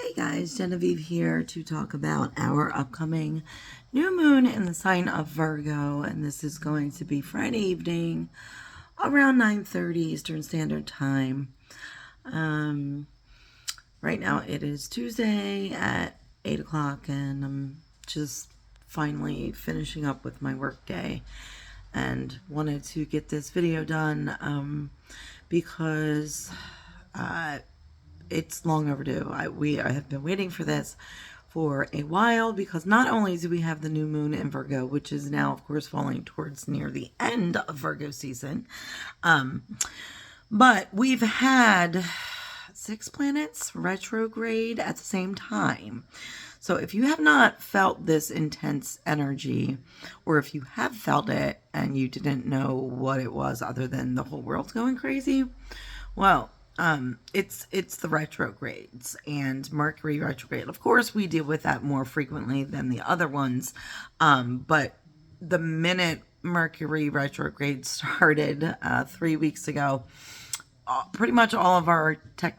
Hey guys, Genevieve here to talk about our upcoming new moon in the sign of Virgo, and this is going to be Friday evening around 9:30 Eastern Standard Time. Right now it is Tuesday at 8 o'clock, and I'm just finally finishing up with my work day and wanted to get this video done because it's long overdue. I have been waiting for this for a while because not only do we have the new moon in Virgo, which is now, of course, falling towards near the end of Virgo season, but we've had 6 planets retrograde at the same time. So if you have not felt this intense energy, or if you have felt it and you didn't know what it was other than the whole world's going crazy, well, it's the retrogrades and Mercury retrograde. Of course, we deal with that more frequently than the other ones. But the minute Mercury retrograde started 3 weeks ago, pretty much all of our tech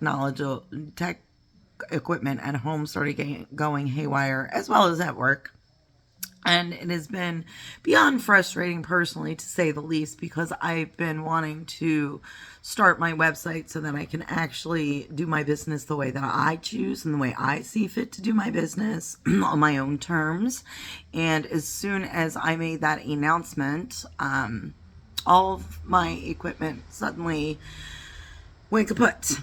equipment at home started going haywire, as well as at work. And it has been beyond frustrating personally, to say the least, because I've been wanting to start my website so that I can actually do my business the way that I choose and the way I see fit to do my business on my own terms. And as soon as I made that announcement, all of my equipment suddenly went kaput.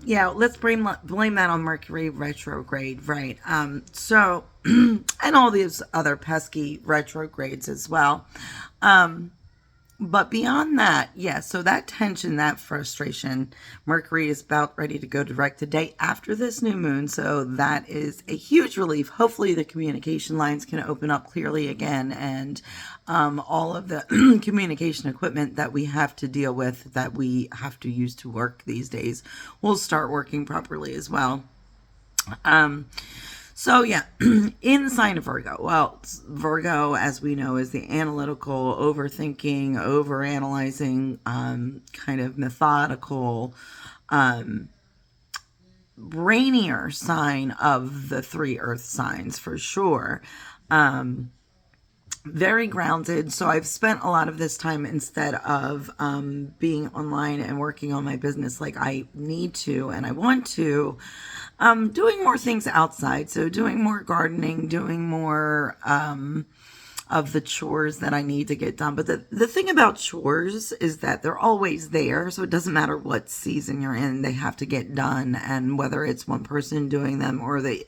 Yeah, let's blame that on Mercury retrograde, right? And all these other pesky retrogrades as well. But beyond that, yeah, so that tension, that frustration, Mercury is about ready to go direct the day after this new moon. So that is a huge relief. Hopefully the communication lines can open up clearly again, and all of the communication equipment that we have to deal with, that we have to use to work these days, will start working properly as well. So yeah, in the sign of Virgo, well, Virgo, as we know, is the analytical, overthinking, overanalyzing, kind of methodical, brainier sign of the 3 earth signs, for sure. Very grounded. So I've spent a lot of this time, instead of being online and working on my business like I need to and I want to, doing more things outside. So doing more gardening, doing more of the chores that I need to get done. But the thing about chores is that they're always there. So it doesn't matter what season you're in, they have to get done. And whether it's one person doing them or the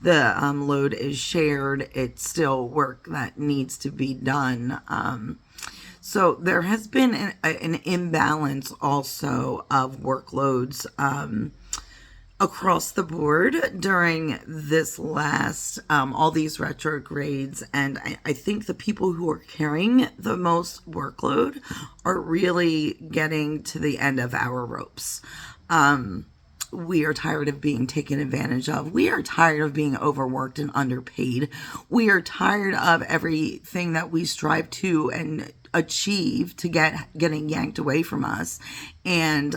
load is shared, it's still work that needs to be done. So there has been an imbalance also of workloads across the board during this last, all these retrogrades. And I think the people who are carrying the most workload are really getting to the end of our ropes. We are tired of being taken advantage of. We are tired of being overworked and underpaid. We are tired of everything that we strive to and achieve to getting yanked away from us. And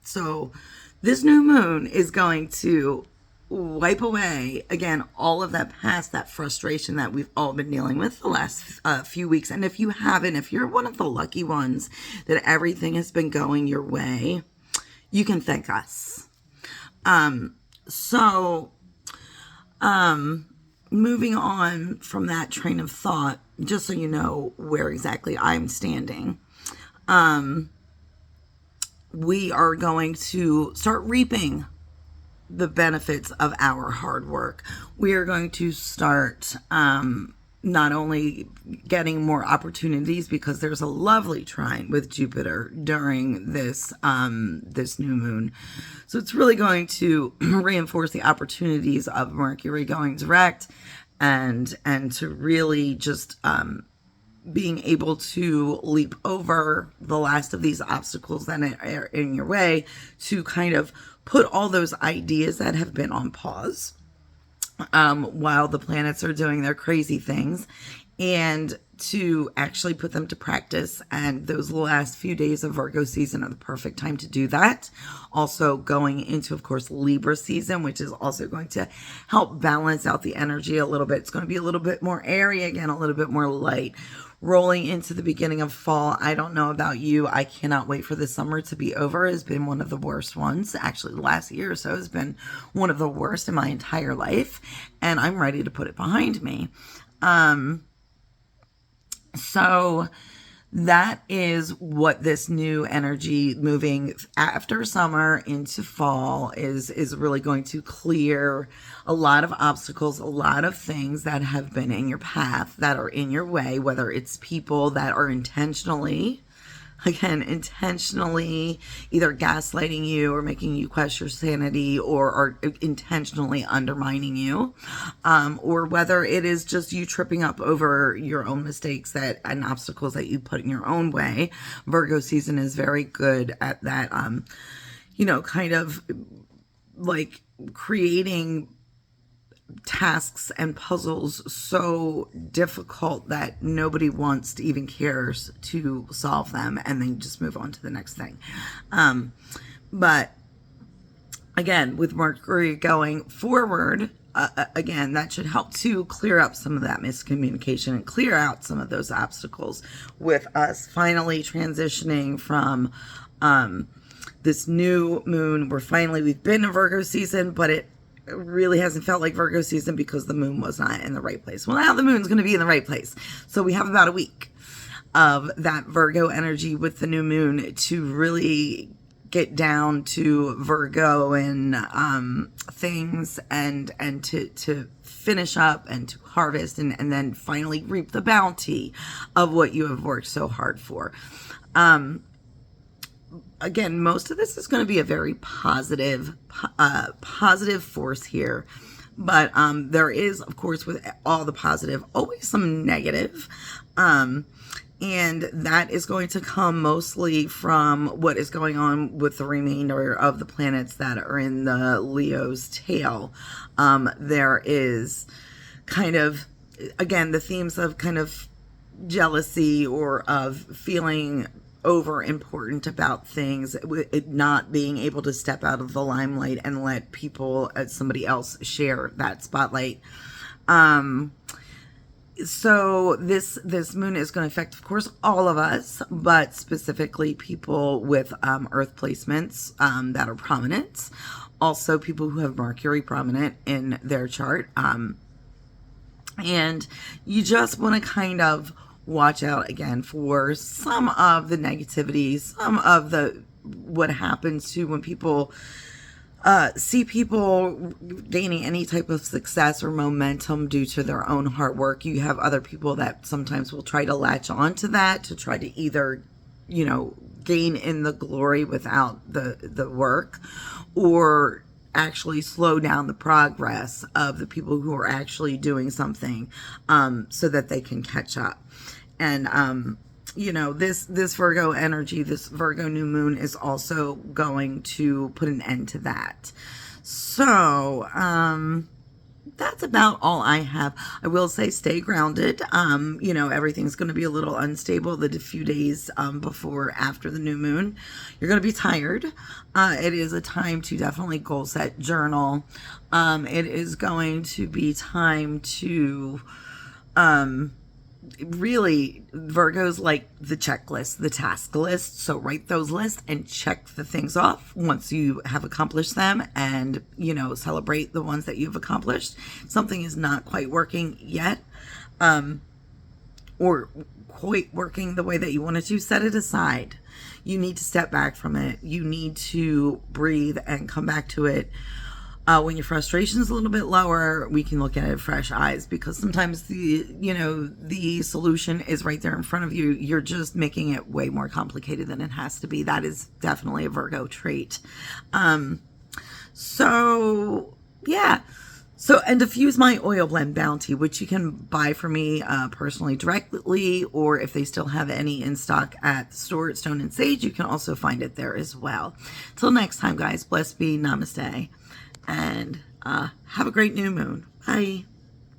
so this new moon is going to wipe away, again, all of that past, that frustration that we've all been dealing with the last few weeks. And if you haven't, if you're one of the lucky ones that everything has been going your way, you can thank us. Moving on from that train of thought, just so you know where exactly I'm standing, we are going to start reaping the benefits of our hard work. We are going to start not only getting more opportunities, because there's a lovely trine with Jupiter during this this new moon. So it's really going to reinforce the opportunities of Mercury going direct, and to really just being able to leap over the last of these obstacles that are in your way, to kind of put all those ideas that have been on pause while the planets are doing their crazy things, and to actually put them to practice. And those last few days of Virgo season are the perfect time to do that. Also going into, of course, Libra season, which is also going to help balance out the energy a little bit. It's going to be a little bit more airy again, a little bit more light. Rolling into the beginning of fall, I don't know about you. I cannot wait for the summer to be over. It's been one of the worst ones. Actually, the last year or so has been one of the worst in my entire life. And I'm ready to put it behind me. So that is what this new energy moving after summer into fall is really going to clear a lot of obstacles, a lot of things that have been in your path, that are in your way, whether it's people that are intentionally either gaslighting you or making you question your sanity, or are intentionally undermining you, or whether it is just you tripping up over your own mistakes and obstacles that you put in your own way. Virgo season is very good at that, kind of like creating tasks and puzzles so difficult that nobody wants to even cares to solve them, and then just move on to the next thing. But again, with Mercury going forward, again, that should help to clear up some of that miscommunication and clear out some of those obstacles with us finally transitioning from this new moon. We've been in Virgo season, but it really hasn't felt like Virgo season because the moon was not in the right place. Well, now the moon's going to be in the right place. So we have about a week of that Virgo energy with the new moon to really get down to Virgo and things and to finish up and to harvest and then finally reap the bounty of what you have worked so hard for. Again, most of this is going to be a very positive force here. But there is, of course, with all the positive, always some negative. And that is going to come mostly from what is going on with the remainder of the planets that are in the Leo's tail. There is kind of, again, the themes of kind of jealousy or of feeling over important about things, not being able to step out of the limelight and let somebody else share that spotlight. So this moon is going to affect, of course, all of us, but specifically people with earth placements that are prominent. Also people who have Mercury prominent in their chart. And you just want to kind of watch out again for some of the negativity, some of what happens to when people see people gaining any type of success or momentum due to their own hard work. You have other people that sometimes will try to latch on to that to try to either, gain in the glory without the work, or actually slow down the progress of the people who are actually doing something so that they can catch up. And this Virgo energy, this Virgo new moon is also going to put an end to that. So that's about all I have. I will say stay grounded. Everything's going to be a little unstable the few days after the new moon. You're going to be tired. It is a time to definitely goal set, journal. It is going to be time to really, Virgo's like the checklist, the task list. So write those lists and check the things off once you have accomplished them, and, celebrate the ones that you've accomplished. Something is not quite working yet, or quite working the way that you wanted to, set it aside. You need to step back from it. You need to breathe and come back to it. When your frustration is a little bit lower, we can look at it with fresh eyes, because sometimes the solution is right there in front of you. You're just making it way more complicated than it has to be. That is definitely a Virgo trait. So and diffuse my oil blend bounty, which you can buy for me personally directly, or if they still have any in stock at the store at Stone and Sage, you can also find it there as well. Till next time, guys, bless be, namaste. And have a great new moon. Bye.